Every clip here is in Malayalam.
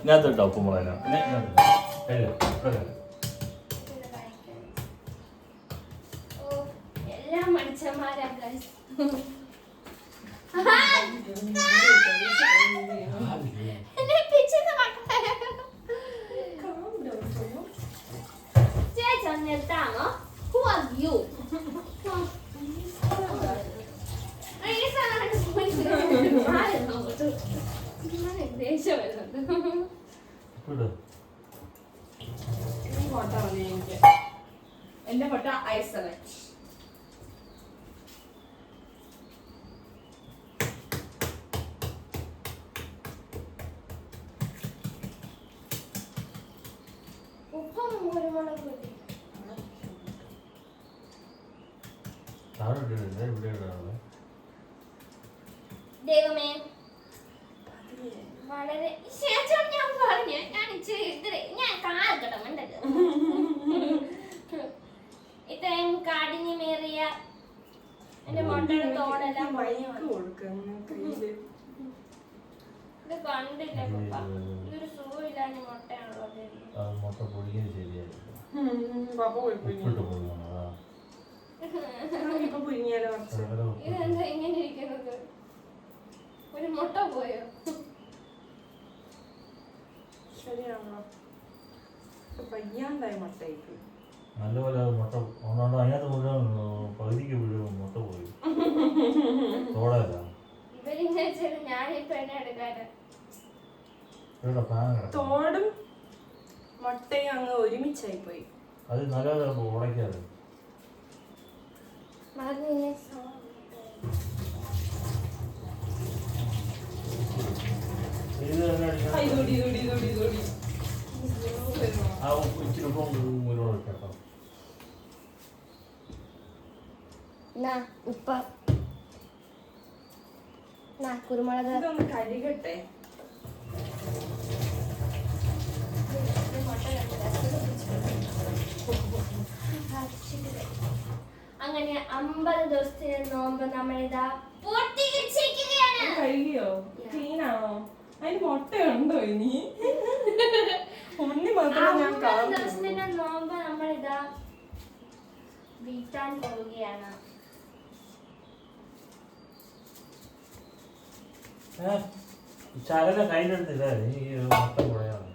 ഇങ്ങനത്തെ ഉപ്പും മുളക് എല്ലാം മനുഷ്യന്മാരാ. ചേച്ചി നിർത്താമോ? Who are you? എന്റെ ഫോട്ടോ ഐസൊലേറ്റ്. ദൈവമേ, വളരെ ശേഷം ഞാൻ പറഞ്ഞു ഞാൻ കാർക്കട്ടെ മണ്ടത് ഇത്രയും കാഠിന്യമേറിയ എന്റെ മുട്ടയുടെ തോടെല്ലാം ഇത് കണ്ടില്ലേ പപ്പ, ഇതൊരു സുഖമില്ലാഞ്ഞ മുട്ടയാണല്ലോ. മുട്ട പൊടിക്കുന്നത് ശരിയായിരുന്നു. ഇതെന്താ ഇങ്ങനെ ഇരിക്കുന്നത്? ഒരു മുട്ട പോയോ? ശരിയാണോ? പയ്യാണ്ടായ മുട്ടയ്ക്ക് നല്ലപോലെ മുട്ട ഒന്നാണ്ട് അതിനകത്ത് മുഴുവൻ പകുതിക്ക് മുഴുവൻ മുട്ട പോയി. തോടല്ല ഇവരിങ്ങനെ ചെയ്ത് ഞാനിപ്പോ എന്നെ എടുക്കാറ്. തോടും മുട്ടയും അങ്ങ് ഒരുമിച്ചായി പോയി. അത് നല്ലപോലെ ഉടയ്ക്കാറ്. ഇച്ചിരി മുന്നോട്ട് കേട്ടോ. ഉപ്പ കുരുമുളക് ഇതൊന്ന് കഴുകട്ടെ. അങ്ങനെ 50 ദിവസത്തിന് നോമ്പ് നമ്മളിതാ പൂർത്തീകരിച്ചിരിക്കുകയാണ്. കഴുകിയോ? ക്ലീനാണോ? അതിന് മുട്ടയുണ്ടോ ഇനി? ഉണ്ണി മാത്രമേ ഞാൻ 50 ദിവസത്തിന്റെ നോമ്പ് നമ്മളിതാ വീട്ടാൻ പോവുകയാണ്. ശകല കയ്യിലെടുത്തില്ല. ഈ മുട്ട കുഴയാണ്.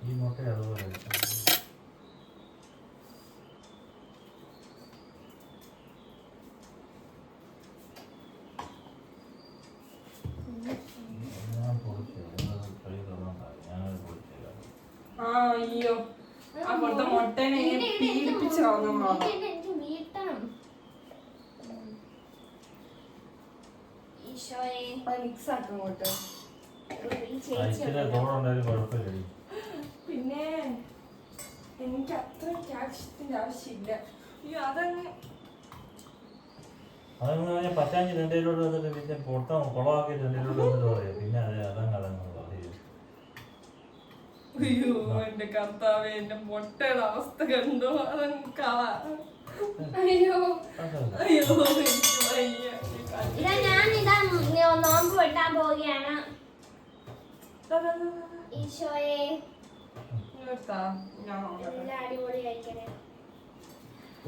ഈ മുട്ട അതുപോലെ അയ്യോ, അപ്പോഴത്തെ മുട്ടനെ പീഡിപ്പിച്ചു മിക്സ് ആക്കും അങ്ങോട്ട്. പിന്നെ എനിക്ക് അത്ര ക്യാപ്ഷ്യത്തിന്റെ ആവശ്യമില്ല. അയ്യോ അതങ്ങ് അതെന്ന് പറ്റാഞ്ചി രണ്ടേലോട്ട് വന്നിട്ട് പിന്നെ പൊട്ടം കുളമാക്കി രണ്ടേലോട്ട് വന്നിട്ട് പറയാം. പിന്നെ അതങ്ങ് അയ്യോ എന്റെ കർത്താവേ, എന്റെ മുട്ടയുടെ അവസ്ഥ കണ്ടോ? അതങ്ങ് കള. അയ്യോ അയ്യോ എനിക്ക് വയ്യ. ഞാനിതാ നോമ്പ് വെട്ടാൻ പോവുകയാണ്. ഈശോയെ എല്ലാം അടിപൊളി കഴിക്കണേ.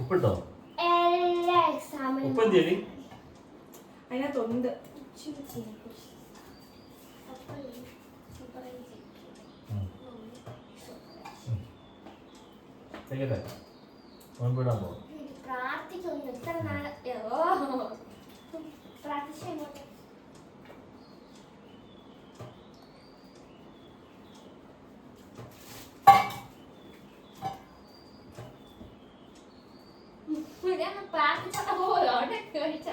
ഉപ്പിട്ടോ? എല്ലാ എക്സാമിനും അതിനകത്തുണ്ട്. പ്രാർത്ഥിക്കുന്നു ഇത്ര നാളെ പ്രാർത്ഥിച്ചോട്ടെ. പ്രാർത്ഥിച്ചോട്ടെ പോയോ കഴിച്ച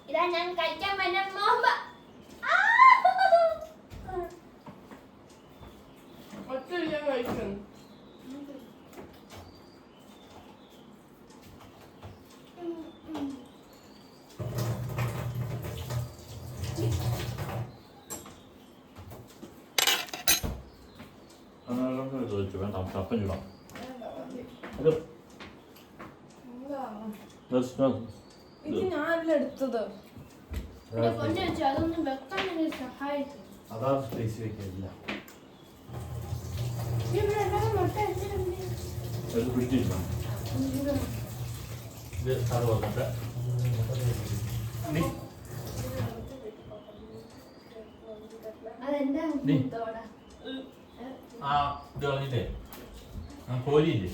ഇതാ ഞാൻ കഴിക്കാൻ പറ്റുന്ന നോമ്പ്. ഒറ്റ കഴിക്കും. വെച്ചു വേണ്ട അപ്പം ചൂടാം വേണ്ട, മതി. അത് എന്താ? ഇത് ഞാനല്ല എടുത്തത്. പൊന്നു വെച്ചു അതൊന്നും വെക്കാൻ എനിക്ക് സഹായിച്ചു. അതാണ് സ്പേസ് വെക്കില്ല ഇവിടെ എല്ലാവരും മുട്ട വെച്ചിട്ടുണ്ട്. അത് പിടിച്ചിരിക്കണം ഇത് അത് വന്നിട്ട് അതെന്താ നീ. തോടാ ആ ഇത് കളഞ്ഞിട്ടേ ആ കോലിയില്ലേ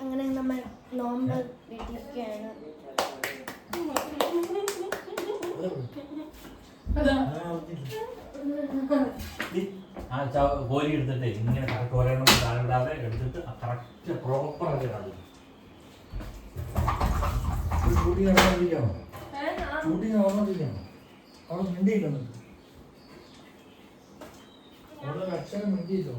അങ്ങനെ നമ്മൾ നോമ്പ് വീട്ടിലേക്കാണ്. അതാ. ആ കോലി എടുത്തിട്ട് ഇങ്ങനെ കറക്റ്റ് ഒരെണ്ണം താഴെടാതെ എടുത്തിട്ട് കറക്റ്റ് പ്രോപ്പറായിട്ട് കാണും ഷൂട്ടിങ് നടന്നുകൊണ്ടിരിക്കുകയാണോ? ആ. ഷൂട്ടിങ് നടന്നുകൊണ്ടിരിക്കുകയാണോ? അവിടെ മിണ്ടിയില്ല എന്നിട്ട് അവിടെ ഒരു അക്ഷരം മിണ്ടിയില്ല.